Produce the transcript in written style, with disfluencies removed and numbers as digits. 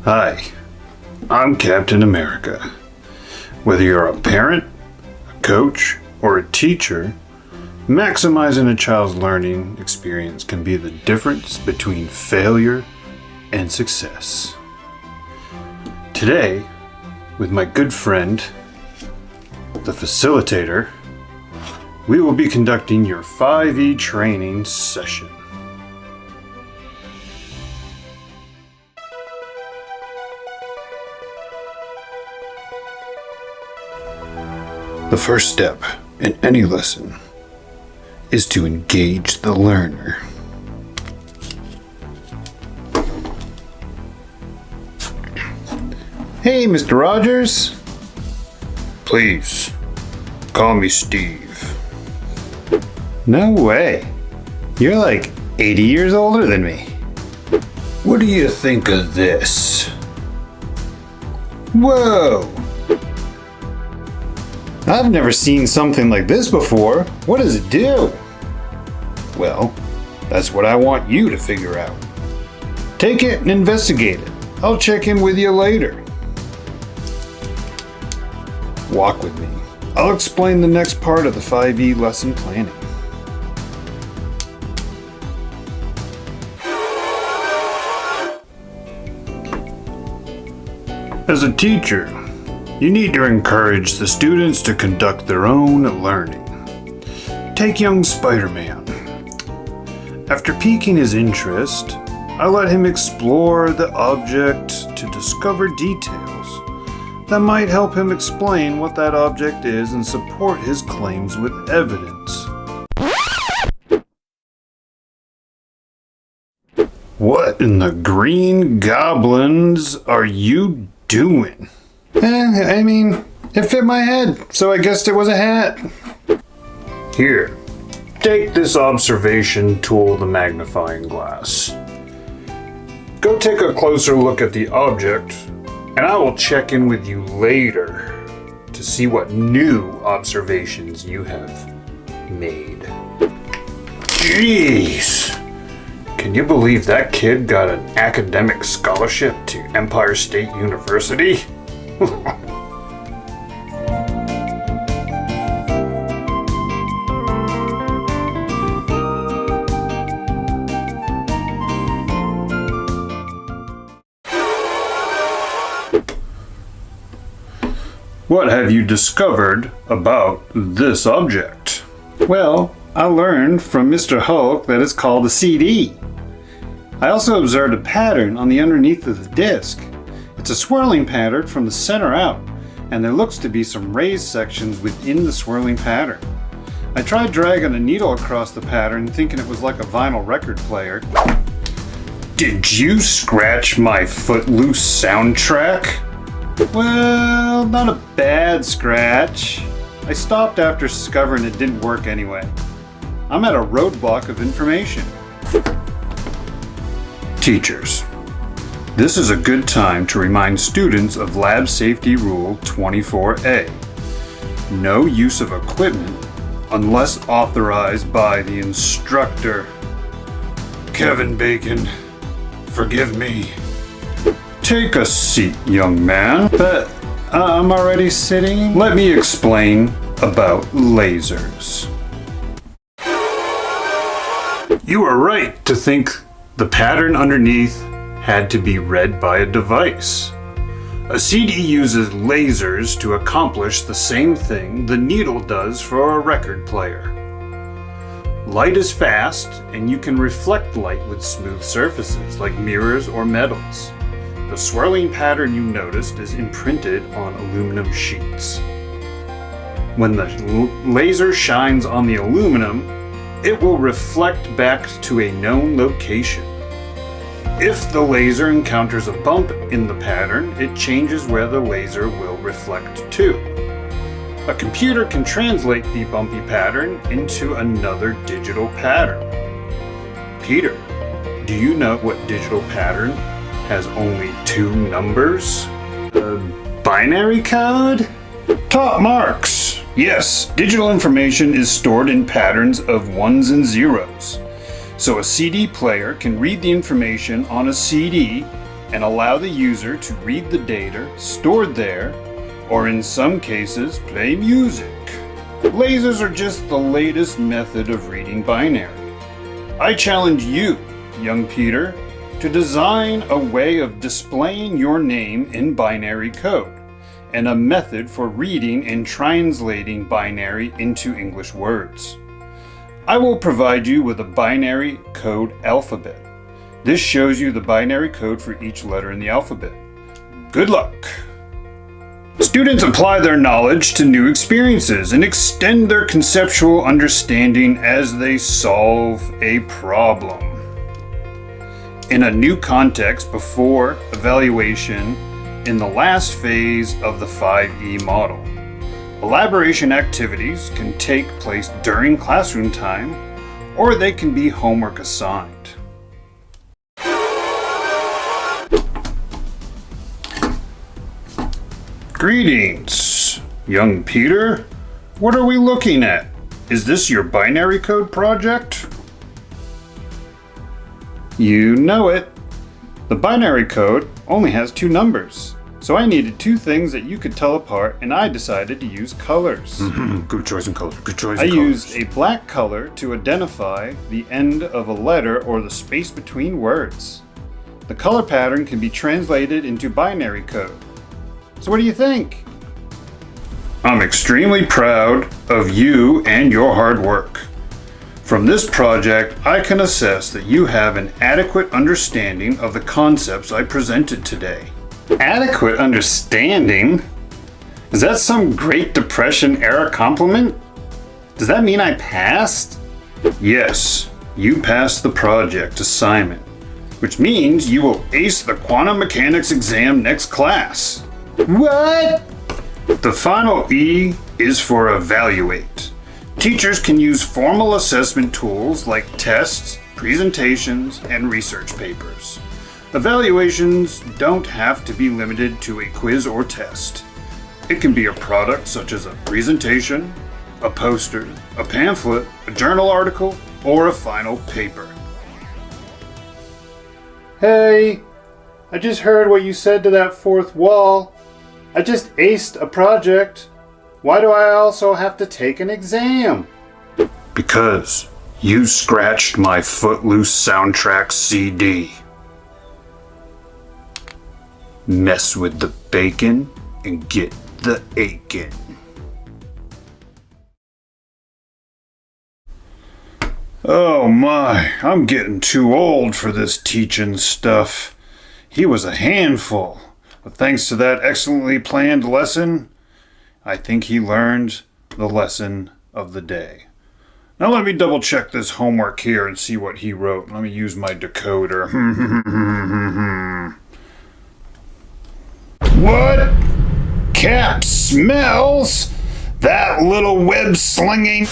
Hi, I'm Captain America. Whether you're a parent, a coach, or a teacher, maximizing a child's learning experience can be the difference between failure and success. Today, with my good friend, the facilitator, we will be conducting your 5E training session. The first step in any lesson is to engage the learner. Hey, Mr. Rogers. Please, call me Steve. No way. You're like 80 years older than me. What do you think of this? Whoa! I've never seen something like this before. What does it do? Well, that's what I want you to figure out. Take it and investigate it. I'll check in with you later. Walk with me. I'll explain the next part of the 5E lesson planning. As a teacher, you need to encourage the students to conduct their own learning. Take young Spiderman. After piquing his interest, I let him explore the object to discover details that might help him explain what that object is and support his claims with evidence. What in the green goblins are you doing? It fit my head, so I guessed it was a hat. Here, take this observation tool, the magnifying glass. Go take a closer look at the object, and I will check in with you later to see what new observations you have made. Jeez! Can you believe that kid got an academic scholarship to Empire State University? What have you discovered about this object? Well, I learned from Mr. Hulk that it's called a CD. I also observed a pattern on the underneath of the disc. It's a swirling pattern from the center out, and there looks to be some raised sections within the swirling pattern. I tried dragging a needle across the pattern thinking it was like a vinyl record player. Did you scratch my Footloose soundtrack? Well, not a bad scratch. I stopped after discovering it didn't work anyway. I'm at a roadblock of information. Teachers, this is a good time to remind students of Lab Safety Rule 24A. No use of equipment unless authorized by the instructor. Kevin Bacon, forgive me. Take a seat, young man. But I'm already sitting. Let me explain about lasers. You were right to think the pattern underneath had to be read by a device. A CD uses lasers to accomplish the same thing the needle does for a record player. Light is fast, and you can reflect light with smooth surfaces like mirrors or metals. The swirling pattern you noticed is imprinted on aluminum sheets. When the laser shines on the aluminum, it will reflect back to a known location. If the laser encounters a bump in the pattern, it changes where the laser will reflect to. A computer can translate the bumpy pattern into another digital pattern. Peter, do you know what digital pattern has only 2 numbers? Binary code? Top marks! Yes, digital information is stored in patterns of ones and zeros. So a CD player can read the information on a CD and allow the user to read the data stored there, or in some cases, play music. Lasers are just the latest method of reading binary. I challenge you, young Peter, to design a way of displaying your name in binary code, and a method for reading and translating binary into English words. I will provide you with a binary code alphabet. This shows you the binary code for each letter in the alphabet. Good luck! Students apply their knowledge to new experiences and extend their conceptual understanding as they solve a problem. In a new context before evaluation in the last phase of the 5E model. Elaboration activities can take place during classroom time, or they can be homework assigned. Greetings, young Peter. What are we looking at? Is this your binary code project? You know it. The binary code only has 2 numbers, so I needed 2 things that you could tell apart, and I decided to use colors. Good choice in color. Good choice I in colors. used a black color to identify the end of a letter or the space between words. The color pattern can be translated into binary code. So what do you think? I'm extremely proud of you and your hard work. From this project, I can assess that you have an adequate understanding of the concepts I presented today. Adequate understanding? Is that some Great Depression era compliment? Does that mean I passed? Yes, you passed the project assignment, which means you will ace the quantum mechanics exam next class. What? The final E is for evaluate. Teachers can use formal assessment tools like tests, presentations, and research papers. Evaluations don't have to be limited to a quiz or test. It can be a product such as a presentation, a poster, a pamphlet, a journal article, or a final paper. Hey, I just heard what you said to that fourth wall. I just aced a project. Why do I also have to take an exam? Because you scratched my Footloose soundtrack CD. Mess with the bacon and get the aching. Oh my, I'm getting too old for this teaching stuff. He was a handful, but thanks to that excellently planned lesson, I think he learned the lesson of the day. Now let me double check this homework here and see what he wrote. Let me use my decoder. What? Cap smells? That little web-slinging